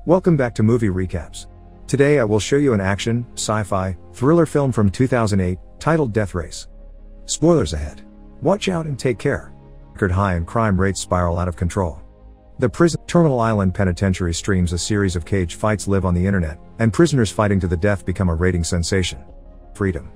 Welcome back to Movie Recaps. Today I will show you an action, sci-fi, thriller film from 2008, titled Death Race. Spoilers ahead. Watch out and take care. Record high and crime rates spiral out of control. The prison, Terminal Island Penitentiary streams a series of cage fights live on the internet, and prisoners fighting to the death become a rating sensation. Freedom.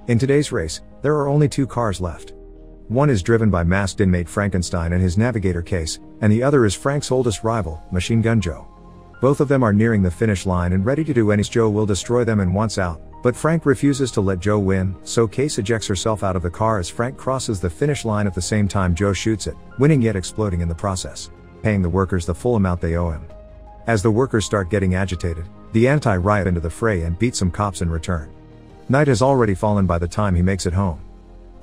In today's race, there are only two cars left. One is driven by masked inmate Frankenstein and his navigator Case, and the other is Frank's oldest rival, Machine Gun Joe. Both of them are nearing the finish line and ready to do anything. Joe will destroy them and wants out, but Frank refuses to let Joe win, so Case ejects herself out of the car as Frank crosses the finish line at the same time Joe shoots it, winning yet exploding in the process, paying the workers the full amount they owe him. As the workers start getting agitated, the anti-riot into the fray and beat some cops in return. Night has already fallen by the time he makes it home.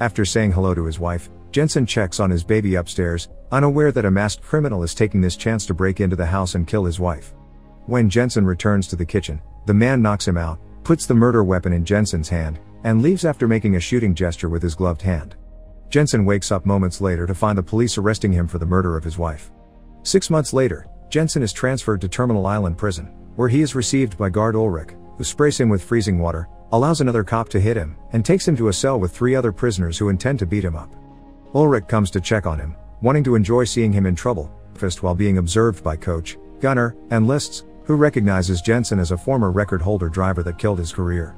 After saying hello to his wife, Jensen checks on his baby upstairs, unaware that a masked criminal is taking this chance to break into the house and kill his wife. When Jensen returns to the kitchen, the man knocks him out, puts the murder weapon in Jensen's hand, and leaves after making a shooting gesture with his gloved hand. Jensen wakes up moments later to find the police arresting him for the murder of his wife. 6 months later, Jensen is transferred to Terminal Island Prison, where he is received by guard Ulrich, who sprays him with freezing water, allows another cop to hit him, and takes him to a cell with 3 other prisoners who intend to beat him up. Ulrich comes to check on him, wanting to enjoy seeing him in trouble, while being observed by Coach, Gunnar, and Lists, who recognizes Jensen as a former record holder driver that killed his career.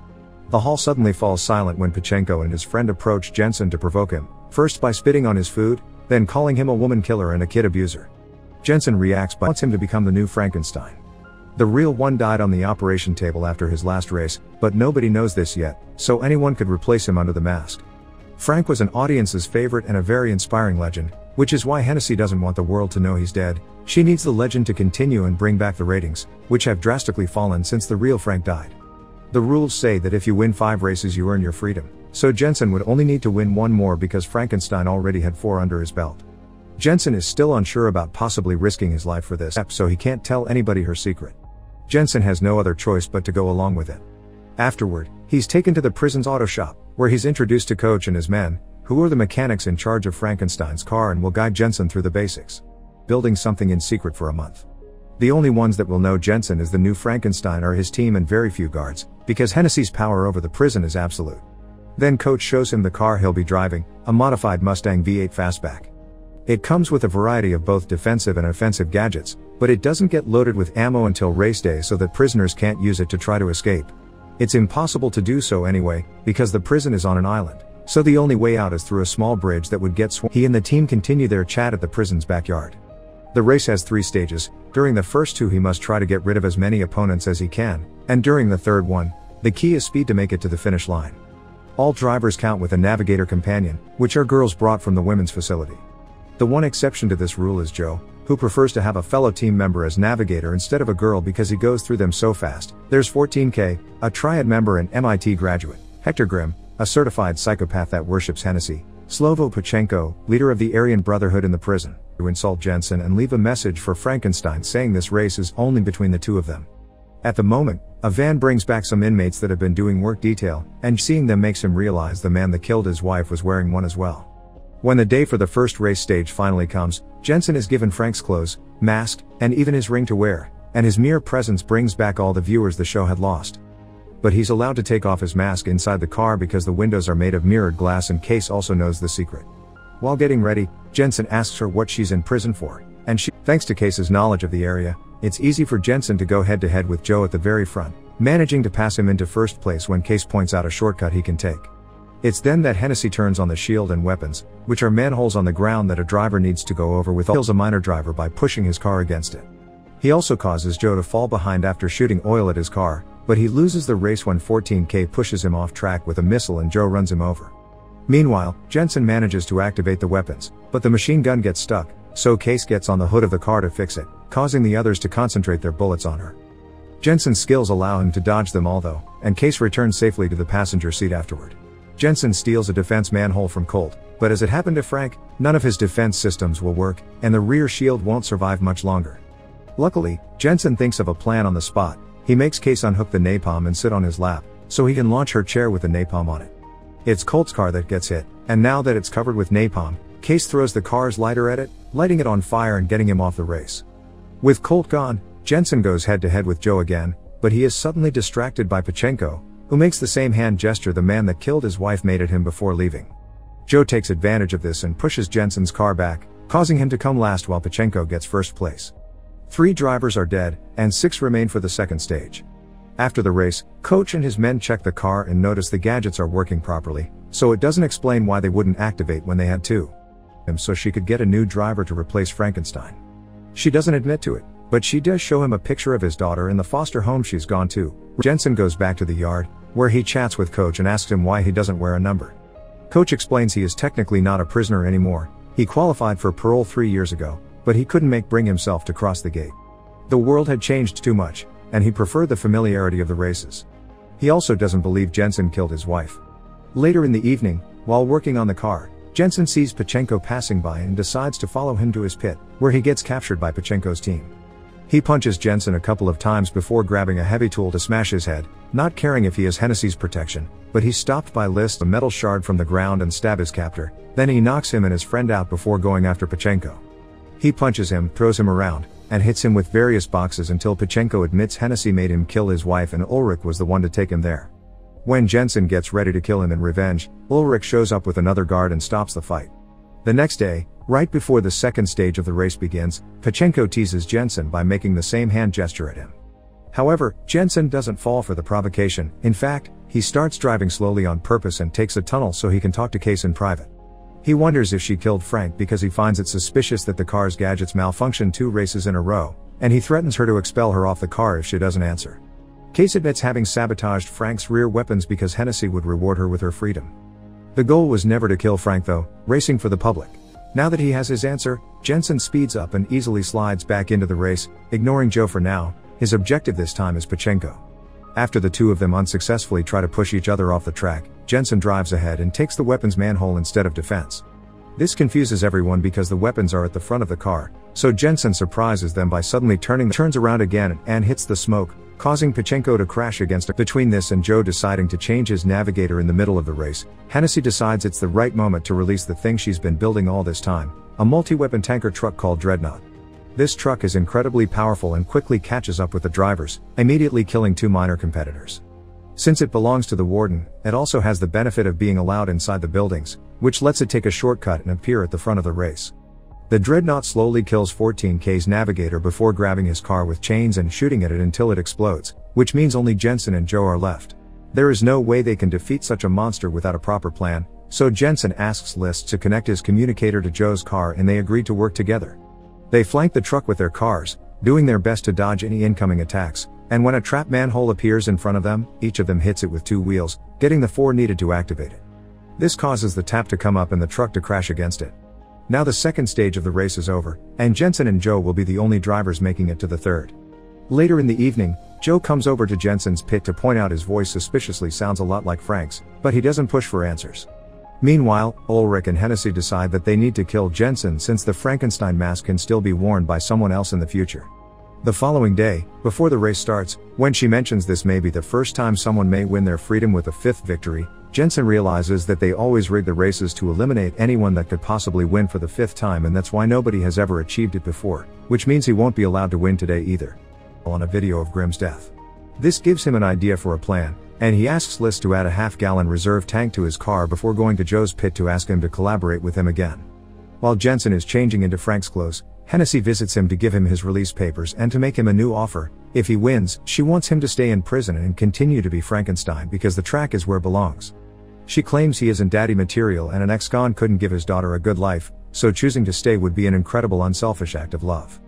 The hall suddenly falls silent when Pachenko and his friend approach Jensen to provoke him, first by spitting on his food, then calling him a woman killer and a kid abuser. Jensen reacts by wants him to become the new Frankenstein. The real one died on the operation table after his last race, but nobody knows this yet, so anyone could replace him under the mask. Frank was an audience's favorite and a very inspiring legend, which is why Hennessy doesn't want the world to know he's dead. She needs the legend to continue and bring back the ratings, which have drastically fallen since the real Frank died. The rules say that if you win 5 races you earn your freedom, so Jensen would only need to win 1 more because Frankenstein already had 4 under his belt. Jensen is still unsure about possibly risking his life for this, so he can't tell anybody her secret. Jensen has no other choice but to go along with it. Afterward, he's taken to the prison's auto shop, where he's introduced to Coach and his men, who are the mechanics in charge of Frankenstein's car and will guide Jensen through the basics. Building something in secret for a month. The only ones that will know Jensen is the new Frankenstein are his team and very few guards, because Hennessy's power over the prison is absolute. Then Coach shows him the car he'll be driving, a modified Mustang V8 Fastback. It comes with a variety of both defensive and offensive gadgets, but it doesn't get loaded with ammo until race day so that prisoners can't use it to try to escape. It's impossible to do so anyway, because the prison is on an island, so the only way out is through a small bridge that would get He and the team continue their chat at the prison's backyard. The race has 3 stages. During the first 2 he must try to get rid of as many opponents as he can, and during the third one, the key is speed to make it to the finish line. All drivers count with a navigator companion, which are girls brought from the women's facility. The one exception to this rule is Joe, who prefers to have a fellow team member as navigator instead of a girl because he goes through them so fast. There's 14K, a Triad member and MIT graduate, Hector Grimm, a certified psychopath that worships Hennessy, Slovo Pachenko, leader of the Aryan Brotherhood in the prison, to insult Jensen and leave a message for Frankenstein saying this race is only between the 2 of them. At the moment, a van brings back some inmates that have been doing work detail, and seeing them makes him realize the man that killed his wife was wearing one as well. When the day for the first race stage finally comes, Jensen is given Frank's clothes, mask, and even his ring to wear, and his mere presence brings back all the viewers the show had lost. But he's allowed to take off his mask inside the car because the windows are made of mirrored glass and Case also knows the secret. While getting ready, Jensen asks her what she's in prison for, and thanks to Case's knowledge of the area, it's easy for Jensen to go head to head with Joe at the very front, managing to pass him into first place when Case points out a shortcut he can take. It's then that Hennessy turns on the shield and weapons, which are manholes on the ground that a driver needs to go over with, kills a minor driver by pushing his car against it. He also causes Joe to fall behind after shooting oil at his car, but he loses the race when 14K pushes him off track with a missile and Joe runs him over. Meanwhile, Jensen manages to activate the weapons, but the machine gun gets stuck, so Case gets on the hood of the car to fix it, causing the others to concentrate their bullets on her. Jensen's skills allow him to dodge them all though, and Case returns safely to the passenger seat afterward. Jensen steals a defense manhole from Colt, but as it happened to Frank, none of his defense systems will work, and the rear shield won't survive much longer. Luckily, Jensen thinks of a plan on the spot. He makes Case unhook the napalm and sit on his lap, so he can launch her chair with the napalm on it. It's Colt's car that gets hit, and now that it's covered with napalm, Case throws the car's lighter at it, lighting it on fire and getting him off the race. With Colt gone, Jensen goes head to head with Joe again, but he is suddenly distracted by Pachenko, who makes the same hand gesture the man that killed his wife made at him before leaving. Joe takes advantage of this and pushes Jensen's car back, causing him to come last while Pachenko gets first place. 3 drivers are dead, and 6 remain for the second stage. After the race, Coach and his men check the car and notice the gadgets are working properly, so it doesn't explain why they wouldn't activate when they had to. So she could get a new driver to replace Frankenstein. She doesn't admit to it, but she does show him a picture of his daughter in the foster home she's gone to. Jensen goes back to the yard, where he chats with Coach and asks him why he doesn't wear a number. Coach explains he is technically not a prisoner anymore. He qualified for parole 3 years ago, but he couldn't bring himself to cross the gate. The world had changed too much, and he preferred the familiarity of the races. He also doesn't believe Jensen killed his wife. Later in the evening, while working on the car, Jensen sees Pachenko passing by and decides to follow him to his pit, where he gets captured by Pachenko's team. He punches Jensen a couple of times before grabbing a heavy tool to smash his head, not caring if he has Hennessy's protection, but he's stopped by List a metal shard from the ground and stab his captor, then he knocks him and his friend out before going after Pachenko. He punches him, throws him around, and hits him with various boxes until Pachenko admits Hennessy made him kill his wife and Ulrich was the one to take him there. When Jensen gets ready to kill him in revenge, Ulrich shows up with another guard and stops the fight. The next day, right before the second stage of the race begins, Pachenko teases Jensen by making the same hand gesture at him. However, Jensen doesn't fall for the provocation. In fact, he starts driving slowly on purpose and takes a tunnel so he can talk to Case in private. He wonders if she killed Frank because he finds it suspicious that the car's gadgets malfunctioned 2 races in a row, and he threatens her to expel her off the car if she doesn't answer. Case admits having sabotaged Frank's rear weapons because Hennessy would reward her with her freedom. The goal was never to kill Frank though, racing for the public. Now that he has his answer, Jensen speeds up and easily slides back into the race, ignoring Joe for now. His objective this time is Pachenko. After the two of them unsuccessfully try to push each other off the track, Jensen drives ahead and takes the weapons manhole instead of defense. This confuses everyone because the weapons are at the front of the car, so Jensen surprises them by suddenly turns around again and hits the smoke, causing Pachenko to crash against it. Between this and Joe deciding to change his navigator in the middle of the race, Hennessy decides it's the right moment to release the thing she's been building all this time, a multi-weapon tanker truck called Dreadnought. This truck is incredibly powerful and quickly catches up with the drivers, immediately killing 2 minor competitors. Since it belongs to the warden, it also has the benefit of being allowed inside the buildings, which lets it take a shortcut and appear at the front of the race. The Dreadnought slowly kills 14K's navigator before grabbing his car with chains and shooting at it until it explodes, which means only Jensen and Joe are left. There is no way they can defeat such a monster without a proper plan, so Jensen asks List to connect his communicator to Joe's car and they agree to work together. They flank the truck with their cars, doing their best to dodge any incoming attacks, and when a trap manhole appears in front of them, each of them hits it with 2 wheels, getting the 4 needed to activate it. This causes the tap to come up and the truck to crash against it. Now the second stage of the race is over, and Jensen and Joe will be the only drivers making it to the third. Later in the evening, Joe comes over to Jensen's pit to point out his voice suspiciously sounds a lot like Frank's, but he doesn't push for answers. Meanwhile, Ulrich and Hennessy decide that they need to kill Jensen since the Frankenstein mask can still be worn by someone else in the future. The following day, before the race starts, when she mentions this may be the first time someone may win their freedom with a 5th victory, Jensen realizes that they always rig the races to eliminate anyone that could possibly win for the 5th time, and that's why nobody has ever achieved it before, which means he won't be allowed to win today either. On a video of Grimm's death. This gives him an idea for a plan, and he asks List to add a half-gallon reserve tank to his car before going to Joe's pit to ask him to collaborate with him again. While Jensen is changing into Frank's clothes, Hennessy visits him to give him his release papers and to make him a new offer. If he wins, she wants him to stay in prison and continue to be Frankenstein because the track is where it belongs. She claims he isn't daddy material and an ex-con couldn't give his daughter a good life, so choosing to stay would be an incredible unselfish act of love.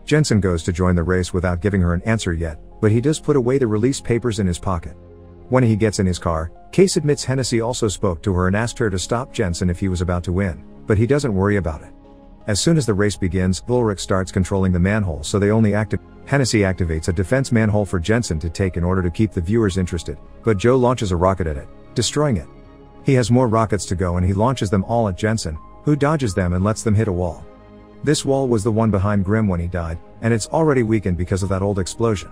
Jensen goes to join the race without giving her an answer yet, but he does put away the release papers in his pocket. When he gets in his car, Case admits Hennessy also spoke to her and asked her to stop Jensen if he was about to win, but he doesn't worry about it. As soon as the race begins, Ulrich starts controlling the manhole so they only Hennessy activates a defense manhole for Jensen to take in order to keep the viewers interested, but Joe launches a rocket at it, destroying it. He has more rockets to go and he launches them all at Jensen, who dodges them and lets them hit a wall. This wall was the one behind Grimm when he died, and it's already weakened because of that old explosion.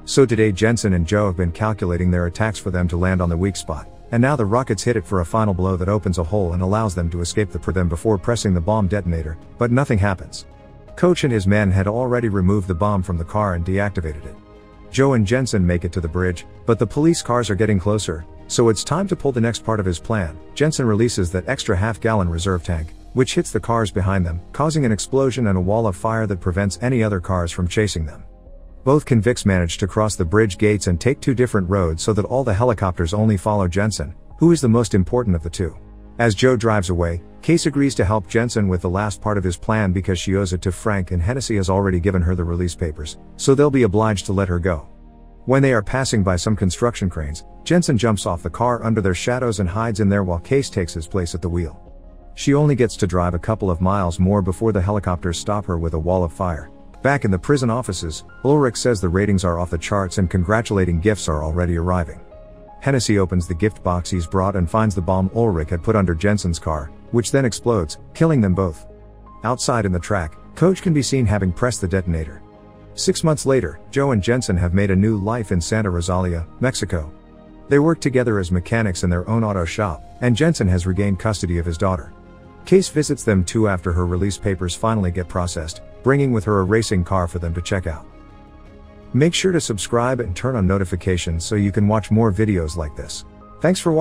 So today Jensen and Joe have been calculating their attacks for them to land on the weak spot, and now the rockets hit it for a final blow that opens a hole and allows them to escape them before pressing the bomb detonator, but nothing happens. Coach and his men had already removed the bomb from the car and deactivated it. Joe and Jensen make it to the bridge, but the police cars are getting closer, so it's time to pull the next part of his plan. Jensen releases that extra half-gallon reserve tank, which hits the cars behind them, causing an explosion and a wall of fire that prevents any other cars from chasing them. Both convicts manage to cross the bridge gates and take two different roads so that all the helicopters only follow Jensen, who is the most important of the two. As Joe drives away, Case agrees to help Jensen with the last part of his plan because she owes it to Frank, and Hennessy has already given her the release papers, so they'll be obliged to let her go. When they are passing by some construction cranes, Jensen jumps off the car under their shadows and hides in there while Case takes his place at the wheel. She only gets to drive a couple of miles more before the helicopters stop her with a wall of fire. Back in the prison offices, Ulrich says the ratings are off the charts and congratulating gifts are already arriving. Hennessy opens the gift box he's brought and finds the bomb Ulrich had put under Jensen's car, which then explodes, killing them both. Outside in the track, Coach can be seen having pressed the detonator. 6 months later, Joe and Jensen have made a new life in Santa Rosalia, Mexico. They work together as mechanics in their own auto shop, and Jensen has regained custody of his daughter. Case visits them too after her release papers finally get processed, bringing with her a racing car for them to check out. Make sure to subscribe and turn on notifications so you can watch more videos like this. Thanks for watching.